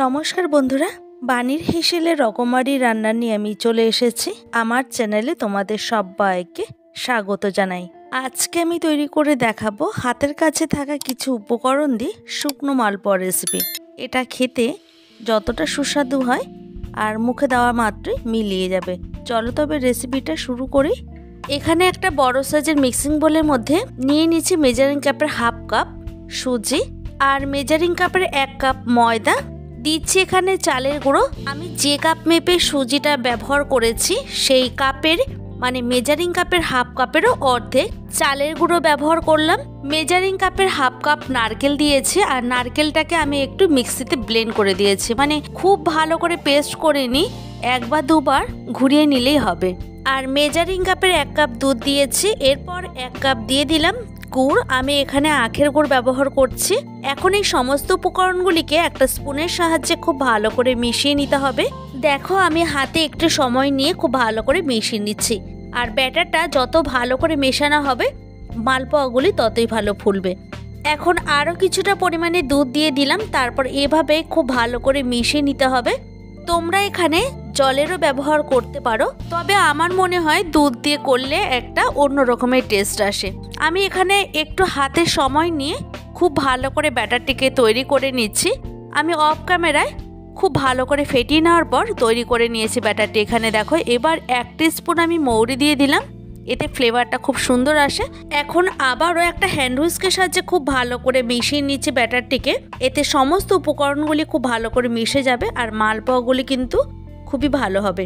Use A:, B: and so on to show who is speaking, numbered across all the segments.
A: নমস্কার বন্ধুরা, বাণীর হেসেলে রকমারি রান্না নিয়ে আমি চলে এসেছি। আমার চ্যানেলে তোমাদের সবাইকে স্বাগত জানাই। আজকে আমি তৈরি করে দেখাবো হাতের কাছে থাকা কিছু উপকরণ দিয়ে শুকনো মালপোয়া রেসিপি। এটা খেতে যতটা সুস্বাদু হয় আর মুখে দেওয়া মাত্রই মিলিয়ে যাবে। চলো তবে রেসিপিটা শুরু করি। এখানে একটা বড় সাইজের মিক্সিং বোলের মধ্যে নিয়ে নিচ্ছি মেজারিং কাপের হাফ কাপ সুজি আর মেজারিং কাপের 1 কাপ ময়দা। দিচ্ছি এখানে চালের গুঁড়ো। আমি যে কাপ মেপে সুজিটা ব্যবহার করেছি সেই কাপের মানে মেজারিং কাপের হাফ কাপেরও অর্ধেক চালের গুঁড়ো ব্যবহার করলাম। মেজারিং কাপের হাফ কাপ নারকেল দিয়েছি আর নারকেলটাকে আমি একটু মিক্সিতে ব্লেন্ড করে দিয়েছি, মানে খুব ভালো করে পেস্ট করে নিই, 1 বা 2 বার ঘুরিয়ে নিলেই হবে। আর মেজারিং কাপের 1 কাপ দুধ দিয়েছি, এরপর 1 কাপ দিয়ে দিলাম গুড়। আমি এখানে আখের গুড় ব্যবহার করছি। এখন এই সমস্ত উপকরণগুলিকে একটা স্পুনের সাহায্যে খুব ভালো করে মিশিয়ে নিতে হবে। দেখো আমি হাতে একটু সময় নিয়ে খুব ভালো করে মিশিয়ে নিচ্ছি। আর ব্যাটারটা যত ভালো করে মেশানো হবে মালপোয়াগুলি ততই ভালো ফুলবে। এখন আরও কিছুটা পরিমাণে দুধ দিয়ে দিলাম, তারপর এভাবে খুব ভালো করে মিশিয়ে নিতে হবে। তোমরা এখানে জলেরও ব্যবহার করতে পারো, তবে আমার মনে হয় দুধ দিয়ে করলে একটা অন্য রকমের টেস্ট আসে। আমি এখানে একটু হাতে সময় নিয়ে খুব ভালো করে ব্যাটারটিকে তৈরি করে নিচ্ছি। আমি অফ ক্যামেরায় খুব ভালো করে ফেটিয়ে নেওয়ার পর তৈরি করে নিয়েছি ব্যাটারটি। এখানে দেখো এবার 1 টিস্পুন আমি মৌরি দিয়ে দিলাম, এতে ফ্লেভারটা খুব সুন্দর আসে। এখন আবারও একটা হ্যান্ড হুইস্কের সাহায্যে খুব ভালো করে মিশিয়ে নিচ্ছি ব্যাটারটিকে। এতে সমস্ত উপকরণগুলি খুব ভালো করে মিশে যাবে আর মালপোয়াগুলি কিন্তু খুবই ভালো হবে।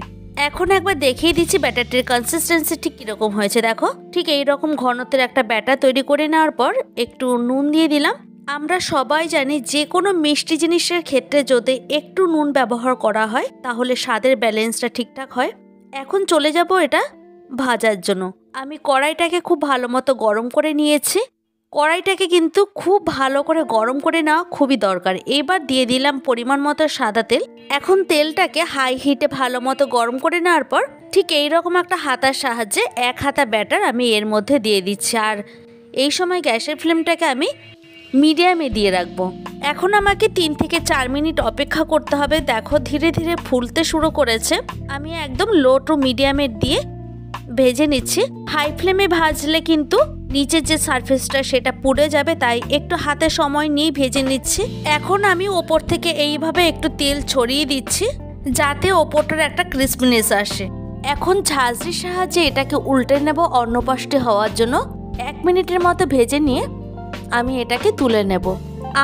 A: এখন একবার দেখিয়ে দিচ্ছি ব্যাটারটির কনসিস্টেন্সি ঠিক কীরকম হয়েছে। দেখো ঠিক এই রকম ঘনত্বের একটা ব্যাটার তৈরি করে নেওয়ার পর একটু নুন দিয়ে দিলাম। আমরা সবাই জানি যে কোনো মিষ্টি জিনিসের ক্ষেত্রে যদি একটু নুন ব্যবহার করা হয় তাহলে স্বাদের ব্যালেন্সটা ঠিকঠাক হয়। এখন চলে যাব এটা ভাজার জন্য। আমি কড়াইটাকে খুব ভালো মতো গরম করে নিয়েছি। কড়াইটাকে কিন্তু খুব ভালো করে গরম করে নেওয়া খুবই দরকার। এবার দিয়ে দিলাম পরিমাণ মতো সাদা তেল। এখন তেলটাকে হাই হিটে ভালো মতো গরম করে নেওয়ার পর ঠিক এই রকম একটা হাতার সাহায্যে 1 হাতা ব্যাটার আমি এর মধ্যে দিয়ে দিচ্ছি। আর এই সময় গ্যাসের ফ্লেমটাকে আমি মিডিয়ামে দিয়ে রাখবো। এখন আমাকে 3 থেকে 4 মিনিট অপেক্ষা করতে হবে। দেখো ধীরে ধীরে ফুলতে শুরু করেছে। আমি একদম লো টু মিডিয়ামে দিয়ে ভেজে নিচ্ছি। হাই ফ্লেমে ভাজলে কিন্তু নিচের যে সারফেসটা সেটা পুড়ে যাবে, তাই একটু হাতে সময় নিয়ে ভেজে নিচ্ছি। এখন আমি ওপর থেকে এইভাবে একটু তেল ছড়িয়ে দিচ্ছি যাতে ওপরটার একটা ক্রিসপিনেস আসে। এখন ঝাঁঝরির সাহায্যে এটাকে উল্টে নেব অন্য পাশটি হওয়ার জন্য। 1 মিনিটের মতো ভেজে নিয়ে আমি এটাকে তুলে নেব।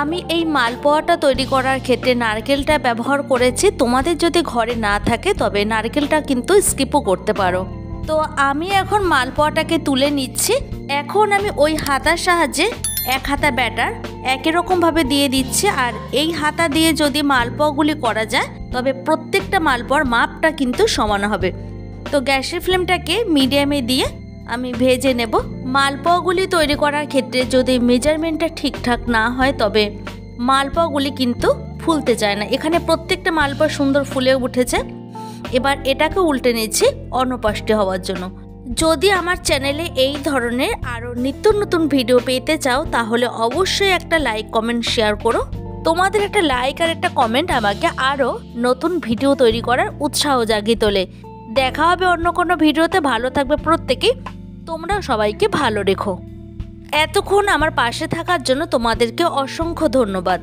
A: আমি এই মালপোয়াটা তৈরি করার ক্ষেত্রে নারকেলটা ব্যবহার করেছি। তোমাদের যদি ঘরে না থাকে তবে নারকেলটা কিন্তু স্কিপও করতে পারো। তো আমি এখন মালপোয়াটাকে তুলে নিচ্ছি। এখন আমি ওই হাতার সাহায্যে 1 হাতা ব্যাটার একই রকমভাবে দিয়ে দিচ্ছি। আর এই হাতা দিয়ে যদি মালপোয়াগুলি করা যায় তবে প্রত্যেকটা মালপোয়ার মাপটা কিন্তু সমান হবে। তো গ্যাসের ফ্লেমটাকে মিডিয়ামে দিয়ে আমি ভেজে নেব। মালপোয়াগুলি তৈরি করার ক্ষেত্রে যদি মেজারমেন্টটা ঠিকঠাক না হয় তবে মালপোয়াগুলি কিন্তু ফুলতে চায় না। এখানে প্রত্যেকটা মালপোয়া সুন্দর ফুলে উঠেছে। এবার এটাকে উল্টে নিচ্ছি অন্য পাশটি হওয়ার জন্য। যদি আমার চ্যানেলে এই ধরনের আরও নিত্য নতুন ভিডিও পেতে চাও তাহলে অবশ্যই একটা লাইক কমেন্ট শেয়ার করো। তোমাদের একটা লাইক আর একটা কমেন্ট আমাকে আরও নতুন ভিডিও তৈরি করার উৎসাহ জাগিয়ে তোলে। দেখা হবে অন্য কোনো ভিডিওতে। ভালো থাকবে প্রত্যেকেই। তোমরা সবাইকে ভালো রেখো। এতক্ষণ আমার পাশে থাকার জন্য তোমাদেরকে অসংখ্য ধন্যবাদ।